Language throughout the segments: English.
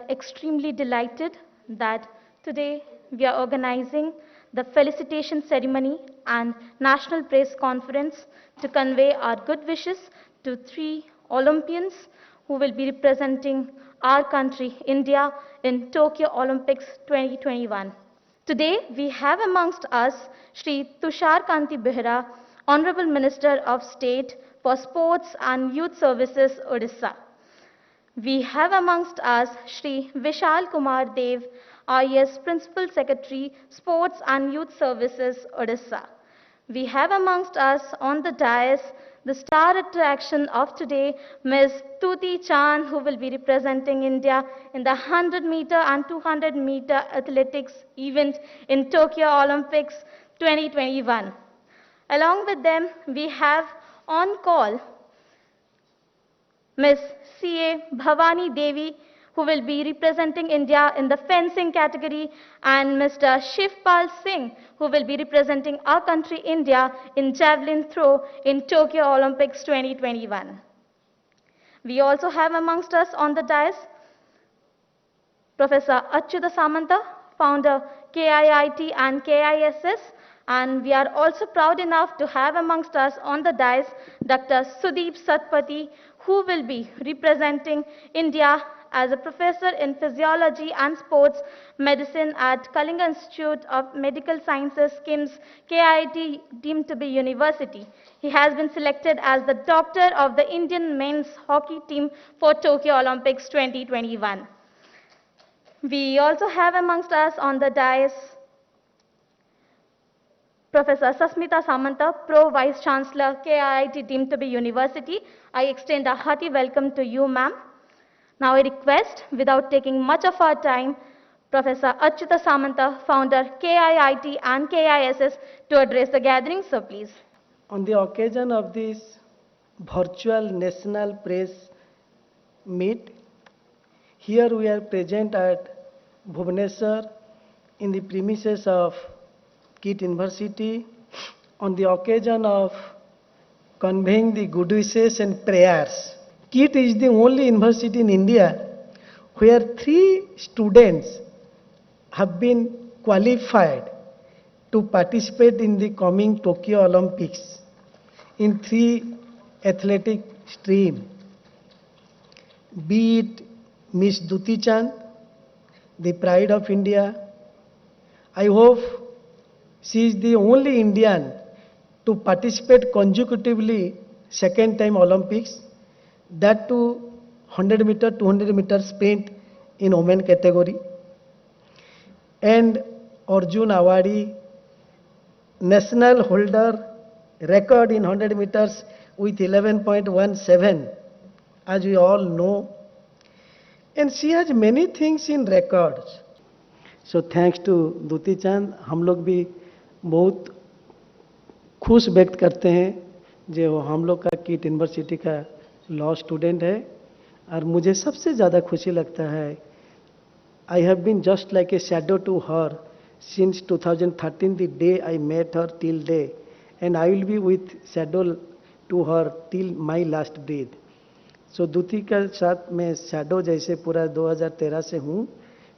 Extremely delighted that today we are organizing the felicitation ceremony and national press conference to convey our good wishes to three Olympians who will be representing our country, India, in Tokyo Olympics 2021. Today we have amongst us Shri Tushar Kanti Behera, Honorable Minister of State for Sports and Youth Services, Odisha. We have amongst us Shri Vishal Kumar Dev, IAS Principal Secretary, Sports and Youth Services, Odisha. We have amongst us on the dais the star attraction of today, Ms. Tuti Chand, who will be representing India in the 100-meter and 200-meter athletics event in Tokyo Olympics 2021. Along with them, we have on call Ms. C.A. Bhavani Devi, who will be representing India in the fencing category, and Mr. Shivpal Singh, who will be representing our country, India, in javelin throw in Tokyo Olympics 2021. We also have amongst us on the dais Professor Achyuta Samanta, founder KIIT and KISS, and we are also proud enough to have amongst us on the dais Dr. Sudeep Satpathy, who will be representing India as a professor in physiology and sports medicine at Kalinga Institute of Medical Sciences, KIMS, KIT deemed to be university. He has been selected as the doctor of the Indian men's hockey team for Tokyo Olympics 2021. We also have amongst us on the dais Professor Sasmita Samanta, Pro Vice Chancellor, KIIT deemed to be university. I extend a hearty welcome to you, ma'am. Now I request, without taking much of our time, Professor Achyuta Samanta, founder KIIT and KISS, to address the gathering, so please. On the occasion of this virtual national press meet, here we are present at Bhubaneswar in the premises of KIT University on the occasion of conveying the good wishes and prayers. KIT is the only university in India where 3 students have been qualified to participate in the coming Tokyo Olympics in 3 athletic streams, be it Miss Duti Chand, the pride of India. I hope she is the only Indian to participate consecutively second time Olympics, that too 100 meter, 200 meter sprint in women category. And Arjun Awadi, national holder record in 100 meters with 11.17, as we all know. And she has many things in records. So thanks to Duti Chand, हम लोग भी बहुत खुश व्यक्त करते हैं जो हम लोग का KIT यूनिवर्सिटी का लॉ स्टूडेंट है। और मुझे सबसे ज़्यादा खुशी लगता है, I have been just like a shadow to her since 2013, the day I met her till day, and I will be with shadow to her till my last breath. So Dutee के साथ मैं शैडो जैसे पूरा 2013 से हूँ,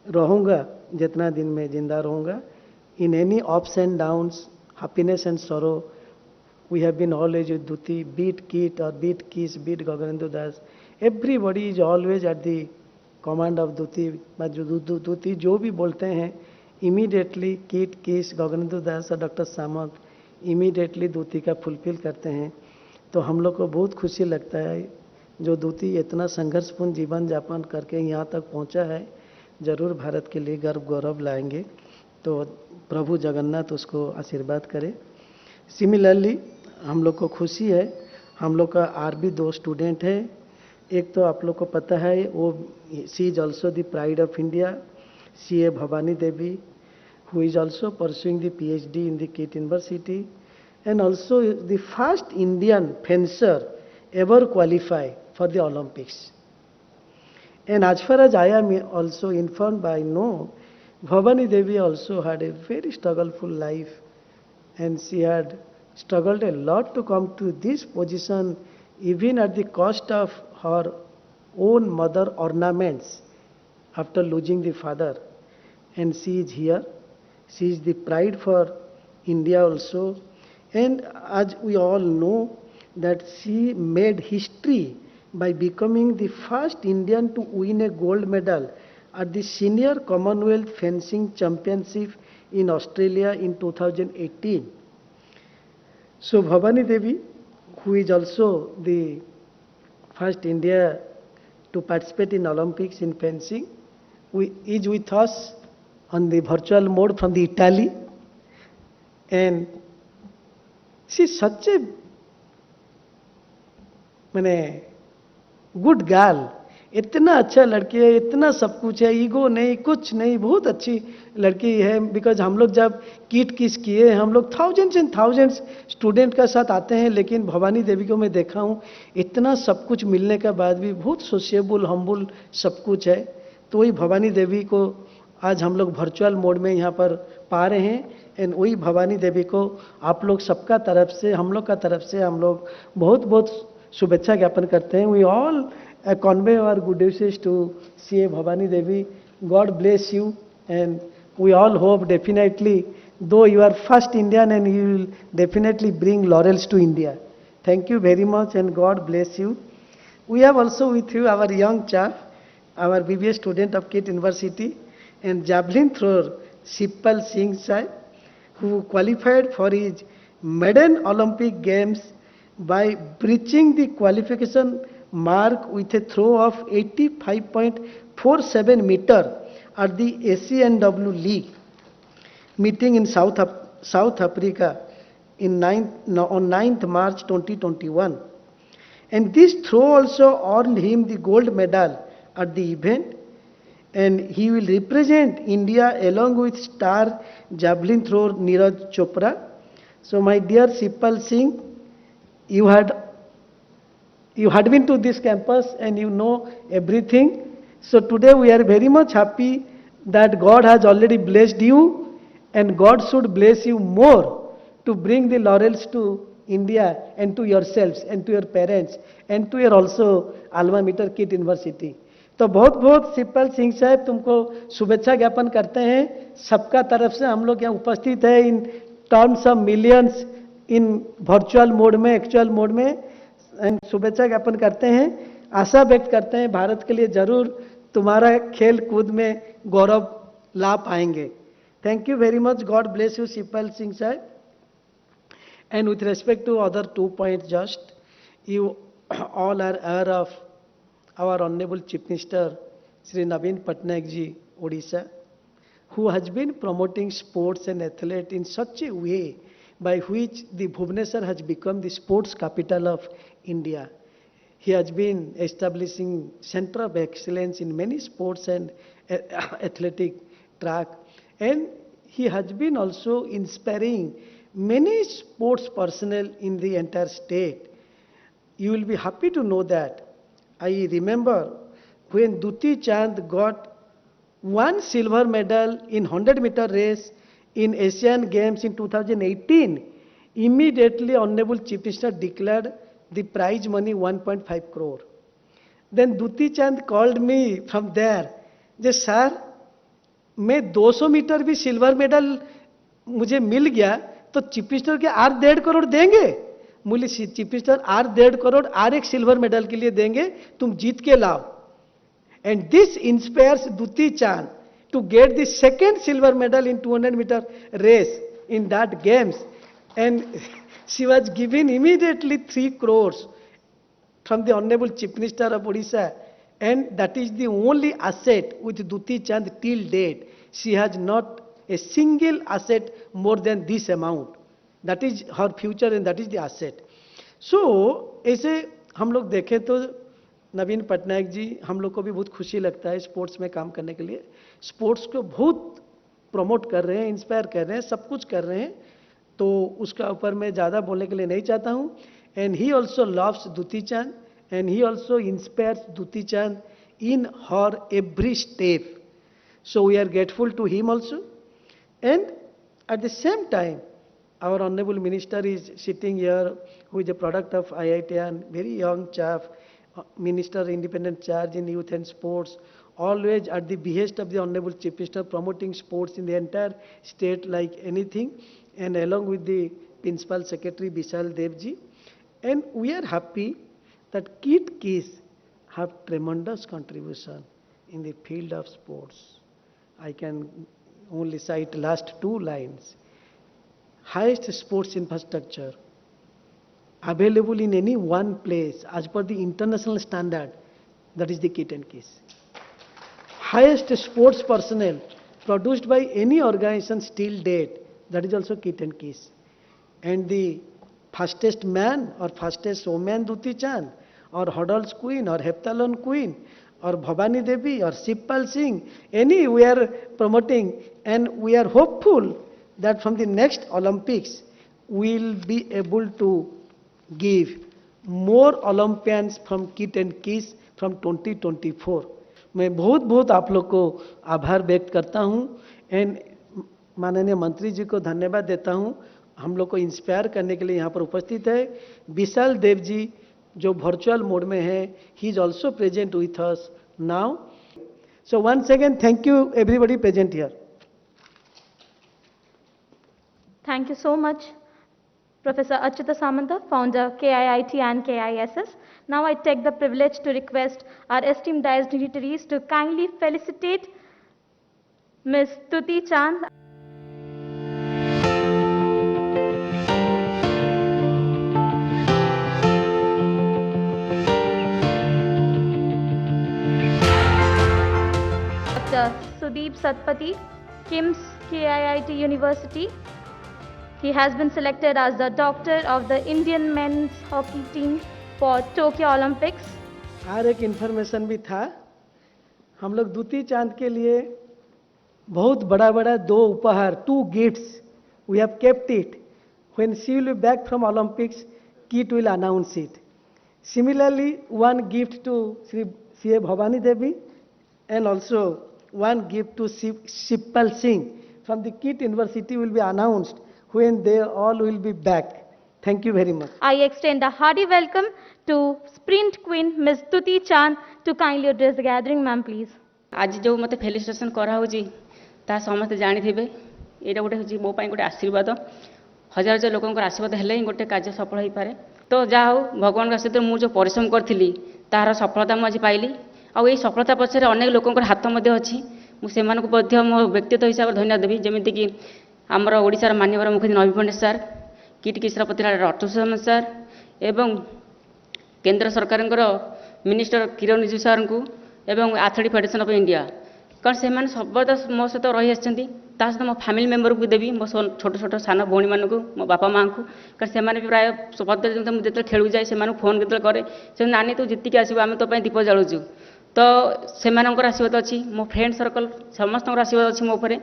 रहूँगा जितना दिन मैं जिंदा रहूँगा. In any ups and downs, happiness and sorrow, we have been always with Duti, be it KIT or be it KISS, be it Gaganendu Das. Everybody is always at the command of Duti. Duti जो भी बोलते हैं, immediately KIT, KISS, Gaganendu Das और doctor सामंत immediately Duti का fulfil करते हैं. तो हम लोग को बहुत खुशी लगता है जो दूती इतना संघर्षपूर्ण जीवन यापन करके यहाँ तक पहुँचा है, जरूर भारत के लिए गर्व गौरव लाएंगे. तो प्रभु जगन्नाथ उसको आशीर्वाद करे. सिमिलरली हम लोग को खुशी है, हम लोग का और भी 2 स्टूडेंट है. एक तो आप लोग को पता है वो she is also the pride of India, CA Bhavani Devi, who is also pursuing the PhD in the KIT University, and also the first Indian fencer ever qualify for the Olympics. And as far as I am also informed by know, Bhavani Devi also had a very struggleful life, and she had struggled a lot to come to this position, even at the cost of her own mother ornaments. after losing the father, and she is here. She is the pride for India also. And as we all know, that she made history by becoming the first Indian to win a gold medal at the Senior Commonwealth Fencing Championship in Australia in 2018. So Bhavani Devi, who is also the first India to participate in Olympics in fencing, is with us on the virtual mode from the Italy. And she's such a good girl, इतना अच्छा लड़की है, इतना सब कुछ है, ego नहीं, कुछ नहीं, बहुत अच्छी लड़की है. बिकॉज हम लोग जब किट किस किए, हम लोग थाउजेंड्स एंड थाउजेंड्स स्टूडेंट का साथ आते हैं, लेकिन भवानी देवी को मैं देखा हूँ इतना सब कुछ मिलने के बाद भी बहुत सोशिएबल, हम्बल सब कुछ है. तो वही भवानी देवी को आज हम लोग वर्चुअल मोड में यहाँ पर पा रहे हैं. एंड वही भवानी देवी को आप लोग सबका तरफ से, हम लोग का तरफ से हम लोग बहुत बहुत शुभेच्छा ज्ञापन करते हैं. We all convey our good wishes to CA Bhavani Devi. God bless you, and we all hope definitely, though you are first Indian, and you will definitely bring laurels to India. Thank you very much, and God bless you. We have also with you our young chap, our BBA student of KIT University, and javelin thrower Shipal Singh Sahib, who qualified for his maiden Olympic Games by breaching the qualification mark with a throw of 85.47 meter at the ACNW League meeting in South Africa on 9th March 2021. And this throw also earned him the gold medal at the event, and he will represent India along with star javelin thrower Neeraj Chopra. So my dear Shipal Singh, you had been to this campus and you know everything. So today we are very much happy that God has already blessed you, and God should bless you more to bring the laurels to India and to yourselves and to your parents and to your also alma mater KIT University. तो बहुत बहुत शिपल सिंह साहब तुमको शुभेच्छा ज्ञापन करते हैं. सबका तरफ से हम लोग यहाँ उपस्थित है in terms of millions in virtual mode में, एक्चुअल मोड में, एंड शुभेच्छा ज्ञापन करते हैं. आशा व्यक्त करते हैं भारत के लिए जरूर तुम्हारा खेल कूद में गौरव ला पाएंगे. Thank you very much. God bless you Shipal Singh साहब. And with respect to other 2 points just, you all are aware of our Honorable Chief Minister Sri Naveen Patnaik ji, Odisha, who has been promoting sports and athlete in such a way by which the Bhubaneswar has become the sports capital of India. He has been establishing center of excellence in many sports and athletic track, and he has been also inspiring many sports personnel in the entire state. You will be happy to know that I remember when Duti Chand got one silver medal in 100-meter race in Asian Games in 2018, immediately Honorable Chief Minister declared the prize money 1.5 crore. Then Duti Chand called me from there, J sir मैं 200 metre भी silver medal मुझे मिल गया तो chief minister के और 1.5 करोड़ देंगे. बोले chief minister और 1.5 करोड़ और एक सिल्वर मेडल के लिए देंगे, तुम जीत के लाओ. एंड दिस इंस्पायर्स दुती चांद to get the second silver medal in 200-meter race in that games, and she was given immediately 3 crores from the Honorable Chief Minister of Odisha, and that is the only asset with Duti Chand till date. She has not a single asset more than this amount. That is her future and that is the asset. So ऐसे हम लोग देखें तो नवीन पटनायक जी, हम लोग को भी बहुत खुशी लगता है स्पोर्ट्स में काम करने के लिए. स्पोर्ट्स को बहुत प्रमोट कर रहे हैं, इंस्पायर कर रहे हैं, सब कुछ कर रहे हैं, तो उसका ऊपर मैं ज़्यादा बोलने के लिए नहीं चाहता हूँ. And he also loves Dutee Chand and he also inspires Dutee Chand in her every step. So we are grateful to him also. And at the same time our honorable minister is sitting here, who is a product of IIT and very young chap, Minister independent charge in youth and sports, always at the behest of the Honorable Chief Minister, promoting sports in the entire state like anything, and along with the Principal Secretary Vishal Devji. And we are happy that Kit Keys have tremendous contribution in the field of sports. I can only cite last two lines. Highest sports infrastructure available in any one place as per the international standard, that is the Kit and Keys. Highest sports personnel produced by any organization till date, that is also Kit and Keys. And the fastest man or fastest woman Duti Chand, or hurdles queen, or heptathlon queen, or Bhavani Devi, or Shivpal Singh, any we are promoting, and we are hopeful that from the next Olympics we will be able to give more Olympians from Kit and Keys from 2024. मैं बहुत बहुत आप लोग को आभार व्यक्त करता हूँ एंड माननीय मंत्री जी को धन्यवाद देता हूँ, हम लोग को इंस्पायर करने के लिए यहाँ पर उपस्थित है। विशाल देव जी जो वर्चुअल मोड में है, he is also present with us now. So once again thank you everybody present here. Thank you so much, Professor Achyuta Samanta, founder KIIT and KISS. Now I take the privilege to request our esteemed dignitaries to kindly felicitate Ms. Tuti Chand. Dr. Sudeep Satpathy, KIMS KIIT University. He has been selected as the doctor of the Indian men's hockey team for Tokyo Olympics. और एक information भी था, हम लोग दूती चांद के लिए बहुत बड़ा बड़ा दो उपहार, 2 gifts we have kept it. When she will be back from Olympics, Kit will announce it. Similarly, one gift to Sri C.A. Bhavani Devi, and also one gift to Shivpal Singh from the Kit University will be announced when they all will be back. Thank you very much. I extend a hearty welcome to Sprint Queen Ms. Tuti Chand to kindly address the gathering. Ma'am, please. आज जो मत felicitation कराऊँगी ता समस्त जानी थे यहाँ गोटे हूँ मो गोटे आशीर्वाद हजार हजार लोक आशीर्वाद हेल्ले ही गोटे कार्य सफल हो पारे। तो जहाँ हो भगवान आशीर्वाद मुझे परिश्रम करी तार सफलता मुझे पाइली आई सफलता पछरे अनेक लोक हाथ अच्छी मुझे मो व्यक्तिगत हिसाब से धन्यवाद देवी जमीक आमर ओडिशार माननीय मुख्यमंत्री नवीन पट्टनायक सार, किट किसर प्रतिनिधि अतुल सामंत सार एवं केंद्र सरकार मिनिस्टर किरण रिजिजू सार को एवं एथलेटिक फेडरेशन ऑफ इंडिया कारण से सर्वदा मो सहित रही सहित मो फैमिली मेंबर को देवी मो छोट छोट सान भौणी मानक मो बापा माँ को कारण से प्राय पद मुझे खेलू जाए से फोन जो कै से नानी तू जीतिक आसो आम तो दीप जालुचु तो से आशीर्वाद अच्छी मो फ्रेंड सर्कल समस्त आशीर्वाद अच्छी मो उपर।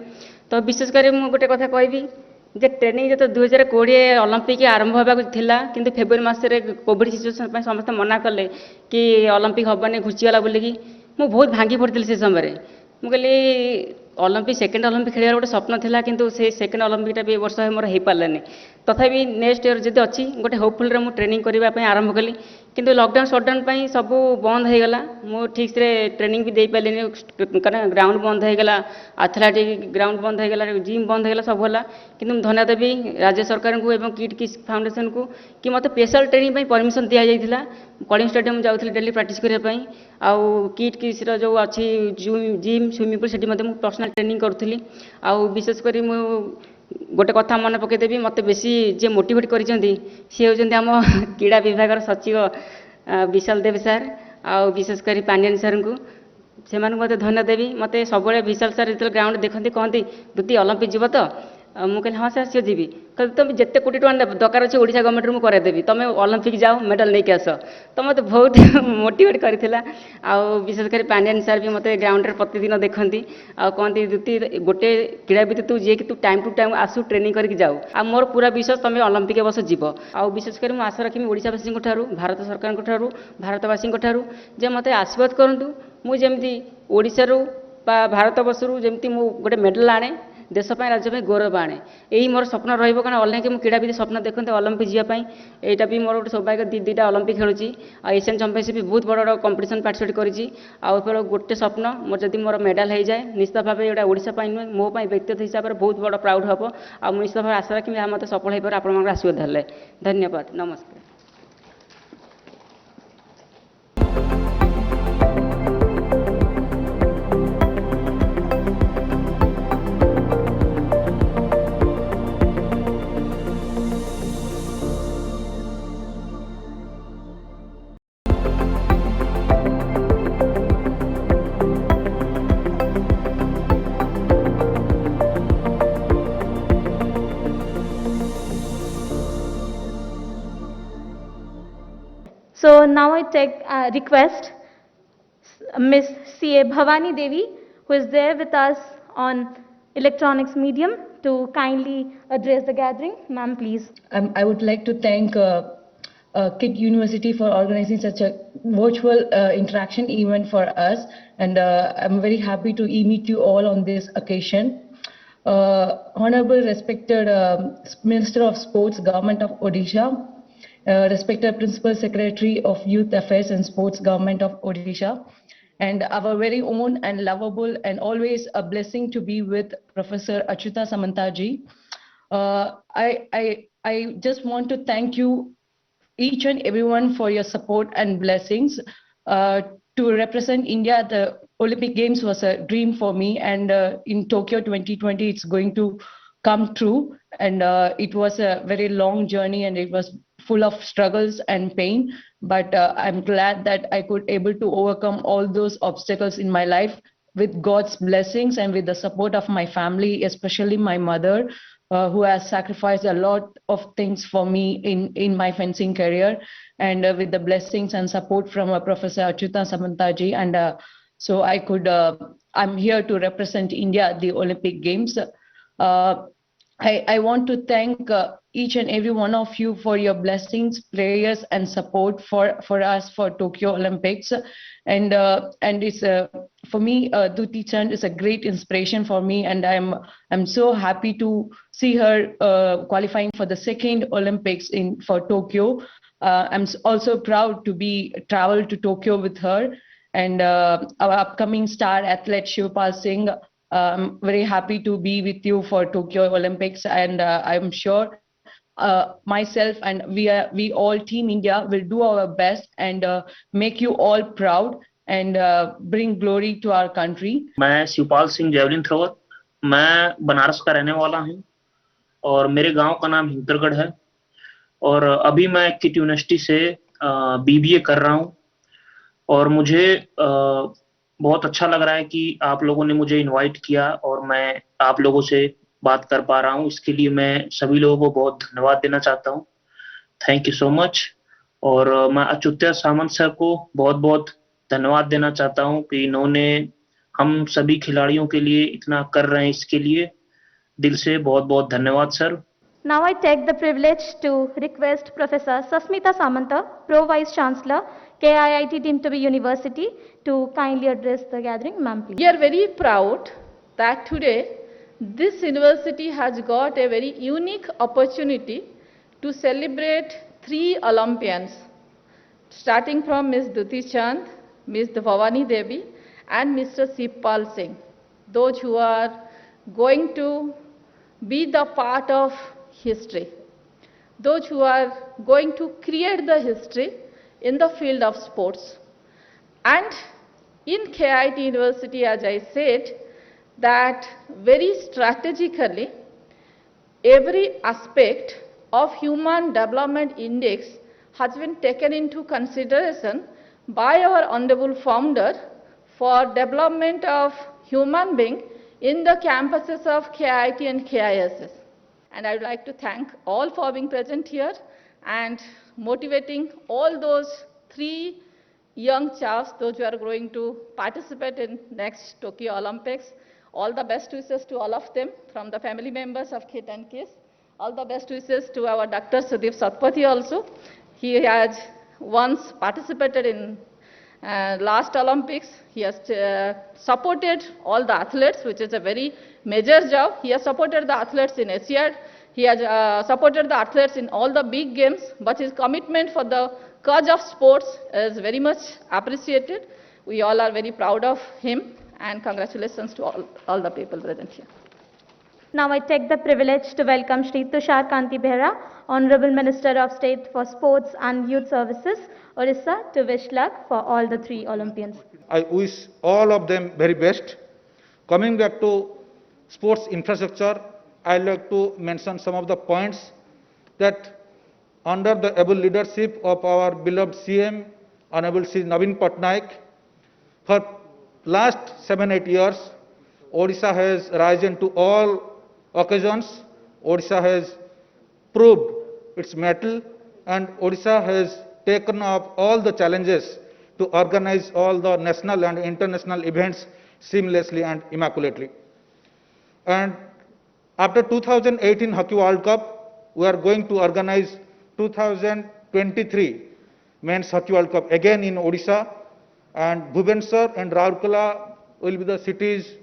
तो विशेषकर मुझे गोटे कथा कहबी जे ट्रेनिंग जो 2020 ओलंपिक आरंभ होगा कि फेब्रुआरी मसरे कोविड सिचुएसन समस्त मना कले कि ओलंपिक हेनी घुचीगला बोलिकी मुझे बहुत भांगी पड़ी से समय मुझे ओलंपिक सेकेंड ओलंपिक खेल गोटे स्वप्न था किंतु से सेकेंड ओलंपिकटा भी वर्ष मोर हो पारानी तथापि नेक्स्ट इयर जब अच्छी गोटे होपफुल मुझे ट्रेनिंग करने आरंभ कली किंतु लॉकडाउन सटडाउन सब बंद होगला मु ठीक से ट्रेनिंग भी दे पारे कारण ग्राउंड बंद होगला एथलेटिक ग्राउंड बंद होगला जिम बंद होगला सब है किंतु धन्यवाद देवी राज्य सरकार को एवं किट किस फाउंडेशन को कि मत स्पेशल ट्रेनिंग परमिशन दि जाइए कलिंग स्टेडियम जाऊँगी डेली प्रैक्टिस करने आउ किट किस जो अच्छी जिम स्विमिंग पूल से पर्सनल ट्रेनिंग करूँ आउ विशेषकर मु गोटे कथा मन पकईदेवी मत बेसी जे मोटिवेट कर सी होती आम क्रीड़ा विभाग सचिव विशाल देव सार आउ विशेषकर पांडियन सार को से मत धन्यवाद देवी मत सब विशाल सार जो ग्राउंड देखते कहते दूती ओलंपिक जीव तो मुझे हाँ सर सी जी कहते तुम जिते कोटी टाँग दरकार अच्छे ओडिशा गवर्नमेंट मुझे कराइदेवी तुम ओलंपिक जाओ मेडल नहीं आस तो मत बहुत मोटिवेट करथिला आउ विशेषकर पांडियन सार भी मत ग्राउंड प्रतिदिन देखती आ कहती दूती गोटे क्रीड़ाविद तू जी कि तू टाइम टू टाइम आसू ट्रेनिंग करके जाऊ आ मोर पूरा विश्वास तुम ओलंपिक वर्ष जीव आउ विशेषकर मुझे आशा रखी ओडिशावासी भारत सरकार भारतवासी जे मत आशीर्वाद करूँ मुझे ओडिशा भारत वर्ष जमी गोटे मेडल आने देश ପାଇଁ राज्य ପାଇଁ गौरव आणे यही मोर स्वप्न रहिबो कारण ऑनलाइन के मु क्रीड़ाविद स्वप्न देखते ओलंपिक जीवा ପାଇଁ एटा भी मोर गोटे सौभाग्य दीटा ओलंपिक खेलुची आ एशियन चैंपियनशिप भी बहुत बड़ बड़ कंपटीशन पार्टिसिपेट करिची आ फेर गोटे स्वप्न मोर जदी मोर मेडल हो जाए निश्चित भाव एटा ओडिशा ପାଇଁ नुहे मो ପାଇଁ व्यक्तिगत हिसाब रे बहुत बड़ प्राउड हबो आ मु निश्चित भाव आशा रखी आ मते सफल होई पर आपण मन आशीर्वाद हेले धन्यवाद नमस्कार। So now I take request Miss C.A. Bhavani Devi, who is there with us on electronics medium, to kindly address the gathering. Ma'am, please. I would like to thank KIT University for organizing such a virtual interaction event for us, and I'm very happy to meet you all on this occasion. Honorable respected Minister of Sports, Government of Odisha, respected Principal Secretary of Youth Affairs and Sports, Government of Odisha, and our very own and lovable and always a blessing to be with Professor Achyuta Samantaji. I just want to thank you each and everyone for your support and blessings. To represent India at the Olympic Games was a dream for me, and in Tokyo 2020 it's going to come true, and it was a very long journey and it was full of struggles and pain, but I'm glad that I could able to overcome all those obstacles in my life with God's blessings and with the support of my family, especially my mother, who has sacrificed a lot of things for me in my fencing career, and with the blessings and support from Professor Achyuta Samantaji, and so I'm here to represent India at the Olympic Games. I want to thank each and every one of you for your blessings, prayers, and support for us for Tokyo Olympics. And it's for me, Duti Chand is a great inspiration for me, and I'm so happy to see her qualifying for the second Olympics for Tokyo. I'm also proud to be travel to Tokyo with her, and our upcoming star athlete Shivpal Singh. I'm very happy to be with you for Tokyo Olympics, and I'm sure myself and we all Team India will do our best and make you all proud and bring glory to our country. मैं Shivpal Singh javelin thrower, मैं बनारस का रहने वाला हूं और मेरे गांव का नाम हिंदरगढ़ है, और अभी मैं किट यूनिवर्सिटी से बीबीए कर रहा हूं, और मुझे बहुत अच्छा लग रहा है कि आप लोगों ने मुझे इनवाइट किया और मैं आप लोगों से बात कर पा रहा हूं। इसके लिए मैं सभी लोगों को बहुत धन्यवाद देना चाहता हूं। Thank you so much. और मैं अच्युता सामंत सर को बहुत बहुत धन्यवाद देना चाहता हूं कि इन्होंने हम सभी खिलाड़ियों के लिए इतना कर रहे हैं, इसके लिए दिल से बहुत बहुत धन्यवाद sir. Now I take the privilege to request Professor Sasmita Samanta, Pro Vice Chancellor, KIIT Timtobi University, to kindly address the gathering. Ma'am, please. We are very proud that today this university has got a very unique opportunity to celebrate 3 Olympians, starting from Ms. Duti Chand, Ms. Bhavani Devi, and Mr. Shivpal Singh, those who are going to be the part of history, those who are going to create the history in the field of sports. And in KIT University, as I said, that very strategically, every aspect of Human Development Index has been taken into consideration by our honorable founder for development of human being in the campuses of KIT and KISS. And I would like to thank all for being present here and motivating all those 3 young chaps, those who are going to participate in next Tokyo Olympics. All the best wishes to all of them from the family members of KIT and KISS. All the best wishes to our Dr. Sudeep Satpathy also. He has once participated in Last Olympics, he has supported all the athletes, which is a very major job. He has supported the athletes in Asiad. He has supported the athletes in all the big games, but his commitment for the cause of sports is very much appreciated. We all are very proud of him, and congratulations to all the people present here. Now I take the privilege to welcome Shri Tushar Kanti Behera, Honorable Minister of State for Sports and Youth Services, Orissa, to wish luck for all the 3 Olympians. I wish all of them very best. Coming back to sports infrastructure, I'd like to mention some of the points that under the able leadership of our beloved CM, Honorable Shri Naveen Patnaik, for last 7-8 years, Odisha has risen to all occasions. Odisha has proved its mettle, and Odisha has taken up all the challenges to organize all the national and international events seamlessly and immaculately. And after 2018 Hockey World Cup, we are going to organize 2023 Men's Hockey World Cup again in Odisha, and Bhubaneswar and Rourkela will be the cities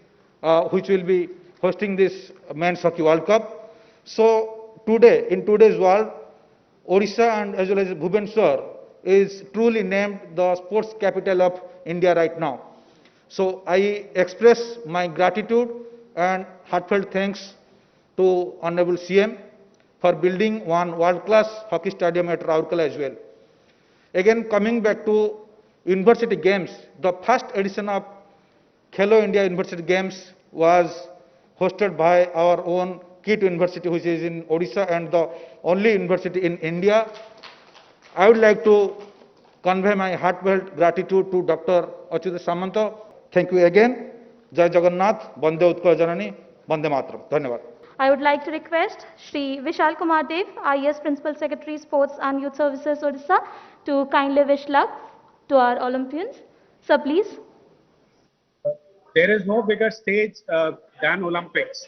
which will be hosting this Men's Hockey World Cup. So today, in today's world, Odisha and as well as Bhubaneswar is truly named the sports capital of India right now. So I express my gratitude and heartfelt thanks to Honorable CM for building one world-class hockey stadium at Rourkela as well. Again, coming back to University Games, the first edition of Khelo India University Games was hosted by our own KIT University, which is in Odisha and the only university in India. I would like to convey my heartfelt gratitude to Dr. Achyuta Samanta. Thank you again. Jai Jagannath, Bande Utkal Janani, Bande Mataram. Dhanyavad. I would like to request Shri Vishal Kumar Dev, IAS Principal Secretary, Sports and Youth Services, Odisha, to kindly wish luck to our Olympians. Sir, please. There is no bigger stage than Olympics.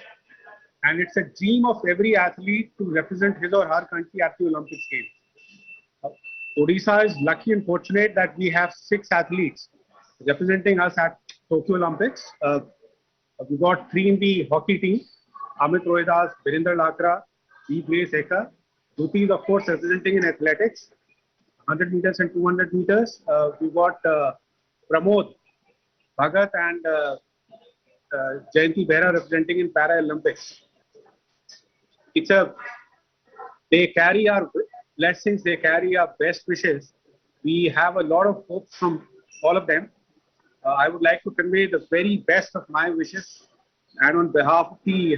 And it's a dream of every athlete to represent his or her country at the Olympics Games. Odisha is lucky and fortunate that we have 6 athletes representing us at Tokyo Olympics. We got 3 in the hockey team: Amit Rohidas, Virender Lakra, B. Grace Eka. Duti is, of course, representing in athletics, 100 meters and 200 meters. We got Pramod Bhagat and Jayanti Behra representing in Paralympics. They carry our blessings, they carry our best wishes. We have a lot of hope from all of them. I would like to convey the very best of my wishes, and on behalf of the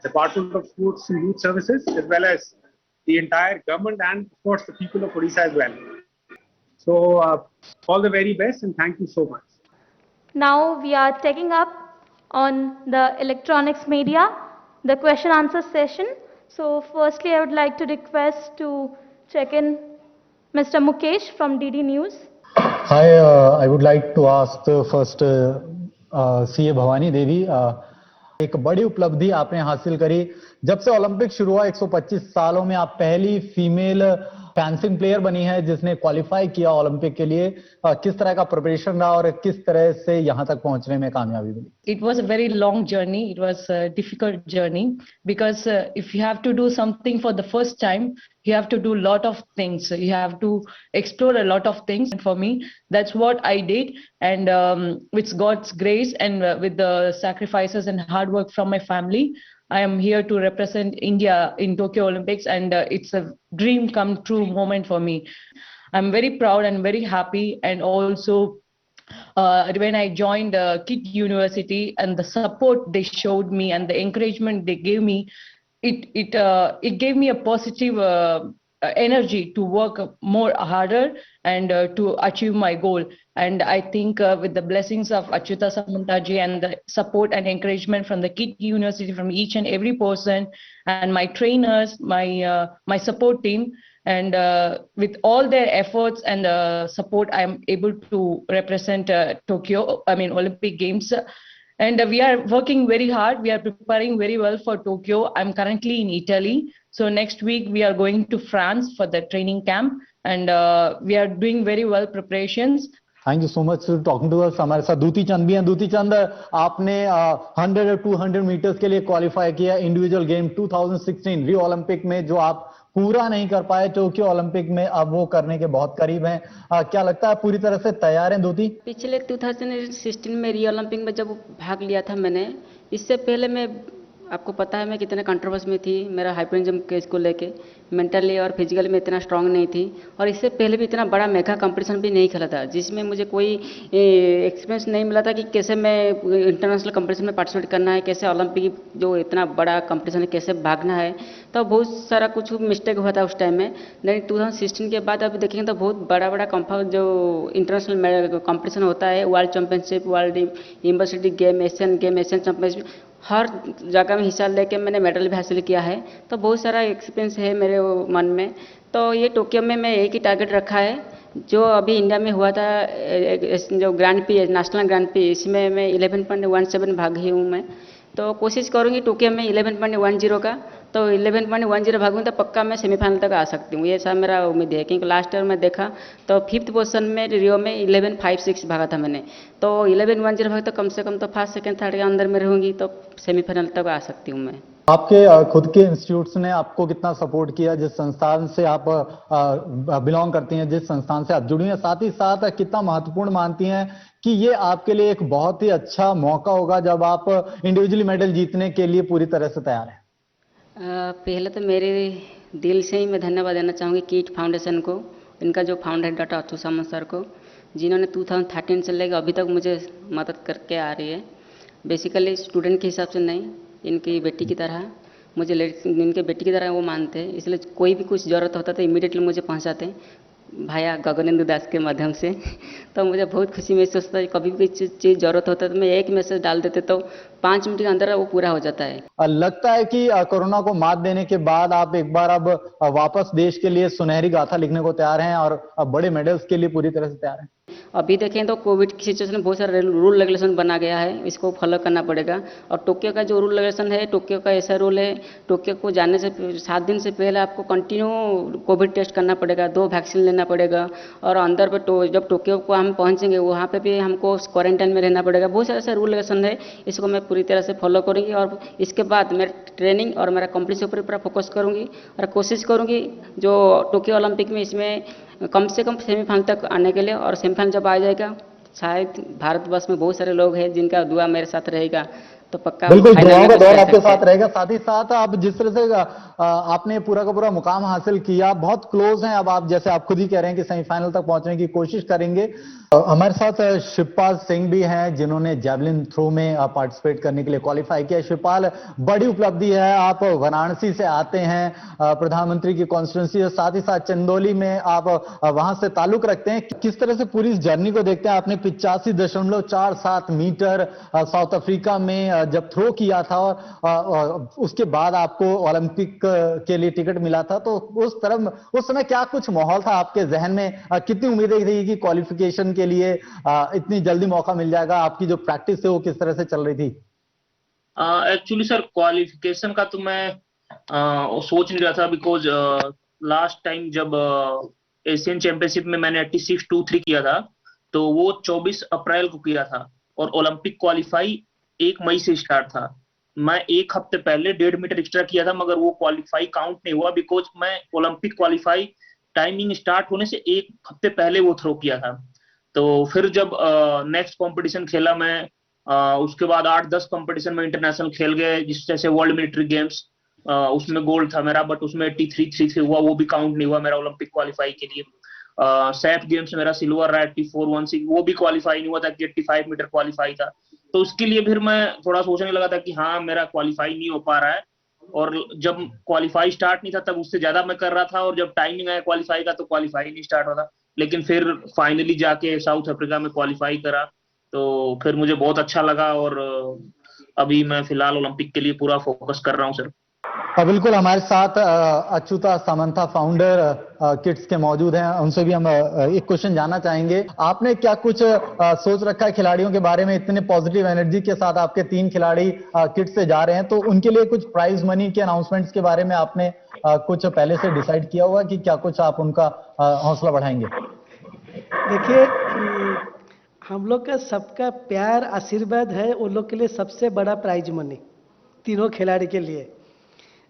Department of Sports and Youth Services, as well as the entire government and of course the people of Odisha as well. So all the very best, and thank you so much. Now we are taking up on the electronics media, the question answer session. So firstly, I would like to request to check in Mr. Mukesh from DD News. Hi, I would like to ask first CA Bhavani Devi. एक बड़ी उपलब्धि आपने हासिल करी जब से Olympic शुरू हुआ। 125 सालों में आप पहली फीमेल फेंसिंग प्लेयर बनी है जिसने क्वालिफाई किया ओलंपिक के लिए। किस तरह का प्रिपरेशन रहा और किस तरह से यहाँ तक पहुँचने में कामयाबी मिली? It was a very long journey. It was a difficult journey because if you have to do something for the first time, you have to do a lot of things. You have to explore a lot of things. And for me, that's what I did. And with God's grace and with the sacrifices and hard work from my family, I am here to represent India in Tokyo Olympics, and it's a dream come true moment for me. I'm very proud and very happy, and also when I joined KIT University and the support they showed me and the encouragement they gave me, it gave me a positive energy to work more harder and to achieve my goal. And I think with the blessings of Achyuta Samantaji and the support and encouragement from the KIT University, from each and every person and my trainers, my support team, and with all their efforts and support, I am able to represent Olympic Games. And we are working very hard. We are preparing very well for Tokyo. I'm currently in Italy. So next week we are going to France for the training camp, and we are doing very well preparations. Thank you so much talking to us. हमारे साथ दूती चंद भी हैं। दूती चंद, आपने 100 और 200 metres के लिए qualify किया individual game 2016 Rio Olympic में, जो आप पूरा नहीं कर पाए टोक्यो ओलंपिक में, अब वो करने के बहुत करीब हैं। क्या लगता है पूरी तरह से तैयार हैं दूती? पिछले 2016 में रियो ओलंपिक में जब भाग लिया था मैंने, इससे पहले मैं, आपको पता है मैं कितने कंट्रोवर्सी में थी, मेरा हाइपरजम केस को लेके मेंटली और फिजिकली मैं इतना स्ट्रांग नहीं थी, और इससे पहले भी इतना बड़ा मेगा कंपटीशन भी नहीं खेला था जिसमें मुझे कोई एक्सपीरियंस नहीं मिला था कि कैसे मैं इंटरनेशनल कंपटीशन में पार्टिसिपेट करना है, कैसे ओलंपिक जो इतना बड़ा कंपटीशन है कैसे भागना है। तो बहुत सारा कुछ मिस्टेक हुआ था उस टाइम में। लेकिन 2016 के बाद अभी देखेंगे तो बहुत बड़ा बड़ा जो इंटरनेशनल कंपटीशन होता है, world championship, world university game, Asian championship, हर जगह में हिस्सा लेके मैंने मेडल भी हासिल किया है। तो बहुत सारा एक्सपीरियंस है मेरे मन में। तो ये टोक्यो में मैं एक ही टारगेट रखा है, जो अभी इंडिया में हुआ था जो grand P national grand P, इसमें मैं 11.17 भागी हूँ मैं। तो कोशिश करूँगी टोक्यो में 11.10 का, तो 11.10 भागूँ तो पक्का मैं सेमीफाइनल तक आ सकती हूँ, ये सब मेरा उम्मीद है। क्योंकि लास्ट ईयर मैं देखा तो 5th पोजीशन में रियो में 11.56 भागा था मैंने, तो 11.10 भागा तो कम से कम तो फर्स्ट सेकंड थर्ड के अंदर में रहूँगी, तो सेमीफाइनल तक आ सकती हूँ मैं। आपके खुद के इंस्टीट्यूट्स ने आपको कितना सपोर्ट किया, जिस संस्थान से आप बिलोंग करती हैं, जिस संस्थान से आप जुड़ी हैं, साथ ही साथ कितना महत्वपूर्ण मानती हैं कि ये आपके लिए एक बहुत ही अच्छा मौका होगा जब आप इंडिविजुअली मेडल जीतने के लिए पूरी तरह से तैयार हैं? पहले तो मेरे दिल से ही मैं धन्यवाद देना चाहूँगी किट फाउंडेशन को, इनका जो फाउंडर डॉक्टर अच्युत सामंत सर को, जिन्होंने 2013 से लेकर अभी तक मुझे मदद करके आ रही है। बेसिकली स्टूडेंट के हिसाब से नहीं, इनकी बेटी की तरह मुझे, इनके बेटी की तरह वो मानते हैं, इसलिए कोई भी कुछ ज़रूरत होता तो इमीडिएटली मुझे पहुंचाते हैं भाया गगनेंद्र दास के माध्यम से। तो मुझे बहुत खुशी महसूस होता है, कभी भी चीज़ ज़रूरत होता है तो मैं एक मैसेज डाल देते तो 5 मिनट के अंदर वो पूरा हो जाता है। लगता है कि कोरोना को मात देने के बाद आप एक बार अब वापस देश के लिए सुनहरी गाथा लिखने को तैयार हैं और बड़े मेडल्स के लिए पूरी तरह से तैयार हैं? अभी देखें तो कोविड की सिचुएशन में बहुत सारे रूल रेगुलेशन बना गया है, इसको फॉलो करना पड़ेगा। और टोक्यो का जो रूल रेगुलेशन है, टोक्यो का ऐसा रूल है, टोक्यो को जाने से 7 दिन से पहले आपको कंटिन्यू कोविड टेस्ट करना पड़ेगा, 2 वैक्सीन लेना पड़ेगा, और अंदर पे जब टोक्यो को हम पहुंचेंगे वहाँ पे भी हमको क्वारंटाइन में रहना पड़ेगा। बहुत सारे ऐसे रूल रेगुलेशन है, इसको मैं पूरी तरह से फॉलो करूँगी, और इसके बाद मैं ट्रेनिंग और मेरा कॉम्पिटिशन पर पूरा फोकस करूँगी, और कोशिश करूँगी जो टोक्यो ओलंपिक में इसमें कम से कम सेमीफाइनल तक आने के लिए। और सेमीफाइनल जब आ जाएगा, शायद भारतवर्ष में बहुत सारे लोग हैं जिनका दुआ मेरे साथ रहेगा, तो पक्का बिल्कुल दुआओं का दौर आपके साथ रहेगा। साथ ही साथ आप जिस तरह से आपने पूरा का पूरा मुकाम हासिल किया, बहुत क्लोज हैं अब आप, जैसे आप खुद ही कह रहे हैं कि सेमीफाइनल तक पहुंचने की कोशिश करेंगे। हमारे साथ शिवपाल सिंह भी हैं जिन्होंने जैवलिन थ्रो में पार्टिसिपेट करने के लिए क्वालिफाई किया। शिवपाल, बड़ी उपलब्धि है, आप वाराणसी से आते हैं, प्रधानमंत्री की कॉन्स्टिट्यूंसी है, साथ ही साथ चंदौली में आप वहां से ताल्लुक रखते हैं। किस तरह से पूरी इस जर्नी को देखते हैं? आपने 85.47 मीटर साउथ अफ्रीका में जब थ्रो किया था, और उसके बाद आपको ओलंपिक के लिए टिकट मिला था, तो उस समय क्या कुछ माहौल था आपके जहन में? कितनी उम्मीदें थी कि क्वालिफिकेशन के लिए इतनी जल्दी मौका मिल जाएगा? आपकी जो प्रैक्टिस है वो किस तरह से चल रही थी? एक्चुअली सर, क्वालिफिकेशन का तो मैं सोच नहीं रहा था, बिकॉज लास्ट टाइम जब एशियन चैंपियनशिप में मैंने 86.23 किया था, तो वो 24 अप्रैल को किया था, और ओलंपिक क्वालिफाई 1 मई से स्टार्ट था। मैं 1 हफ्ते पहले 1.5 मीटर एक्स्ट्रा किया था, मगर वो क्वालिफाई काउंट नहीं हुआ, बिकॉज मैं ओलंपिक क्वालिफाई टाइमिंग स्टार्ट होने से 1 हफ्ते पहले वो थ्रो किया था। तो फिर जब नेक्स्ट कंपटीशन खेला मैं, उसके बाद 8-10 कंपटीशन में इंटरनेशनल खेल गए, जिस जैसे वर्ल्ड मिलिट्री गेम्स, उसमें गोल्ड था मेरा, बट उसमें 83.33 हुआ, वो भी काउंट नहीं हुआ मेरा ओलंपिक क्वालिफाई के लिए। सैफ गेम्स में मेरा सिल्वर रहा 84.16, वो भी क्वालिफाई नहीं हुआ था, 85 मीटर क्वालिफाई था। तो उसके लिए फिर मैं थोड़ा सोचने लगा था कि हाँ, मेरा क्वालिफाई नहीं हो पा रहा है, और जब क्वालिफाई स्टार्ट नहीं था तब उससे ज्यादा मैं कर रहा था, और जब टाइमिंग आया क्वालिफाई का तो क्वालिफाई नहीं स्टार्ट होता। लेकिन फिर फाइनली जाके साउथ अफ्रीका में क्वालिफाई करा, तो फिर मुझे बहुत अच्छा लगा, और अभी मैं फिलहाल ओलंपिक के लिए पूरा फोकस कर रहा हूँ सर। बिल्कुल, हमारे साथ अच्युता सामंता फाउंडर किट्स के मौजूद हैं, उनसे भी हम एक क्वेश्चन जानना चाहेंगे। आपने क्या कुछ सोच रखा है खिलाड़ियों के बारे में? इतने पॉजिटिव एनर्जी के साथ आपके 3 खिलाड़ी किट्स से जा रहे हैं, तो उनके लिए कुछ प्राइज मनी के अनाउंसमेंट्स के बारे में आपने कुछ पहले से डिसाइड किया हुआ कि क्या कुछ आप उनका हौसला बढ़ाएंगे? देखिए, हम लोग का सबका प्यार आशीर्वाद है वो लोग के लिए सबसे बड़ा प्राइज मनी, तीनों खिलाड़ी के लिए।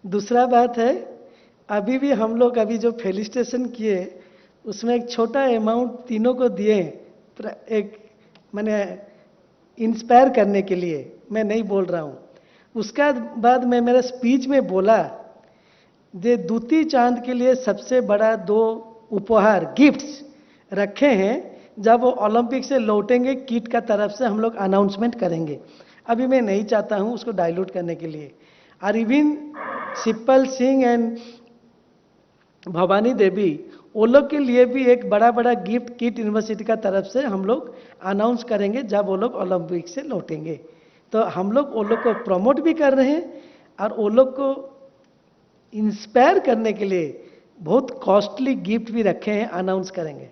दूसरा बात है, अभी भी हम लोग अभी जो फेलिसिटेशन किए उसमें एक छोटा अमाउंट तीनों को दिए, एक मैंने इंस्पायर करने के लिए, मैं नहीं बोल रहा हूँ। उसका बाद मैं मेरा स्पीच में बोला जे दूती चांद के लिए सबसे बड़ा 2 उपहार गिफ्ट्स रखे हैं, जब वो ओलंपिक से लौटेंगे किट का तरफ से हम लोग अनाउंसमेंट करेंगे। अभी मैं नहीं चाहता हूँ उसको डाइल्यूट करने के लिए। अरविंद, शिप्पल सिंह एंड भवानी देवी, वो लोग के लिए भी एक बड़ा बड़ा गिफ्ट किट यूनिवर्सिटी का तरफ से हम लोग अनाउंस करेंगे जब वो लोग ओलंपिक से लौटेंगे। तो हम लोग वो लोग को प्रमोट भी कर रहे हैं और वो लोग को इंस्पायर करने के लिए बहुत कॉस्टली गिफ्ट भी रखे हैं, अनाउंस करेंगे।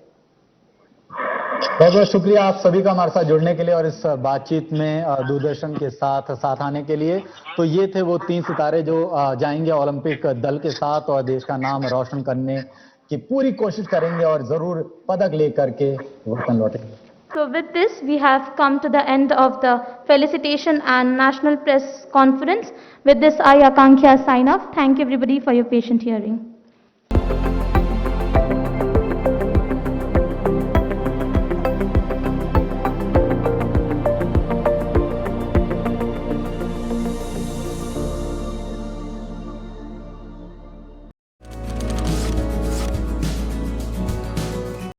बहुत बहुत शुक्रिया आप सभी का हमारे साथ जुड़ने के लिए और इस बातचीत में दूरदर्शन के साथ आने के लिए। तो ये थे वो 3 सितारे जो जाएंगे ओलंपिक दल के साथ और देश का नाम रोशन करने की पूरी कोशिश करेंगे और जरूर पदक लेकर के वतन लौटेंगे। So with this, we have come to the end of the felicitation and national press conference. With this, I, Akanksha, sign off. Thank you everybody for your patient hearing.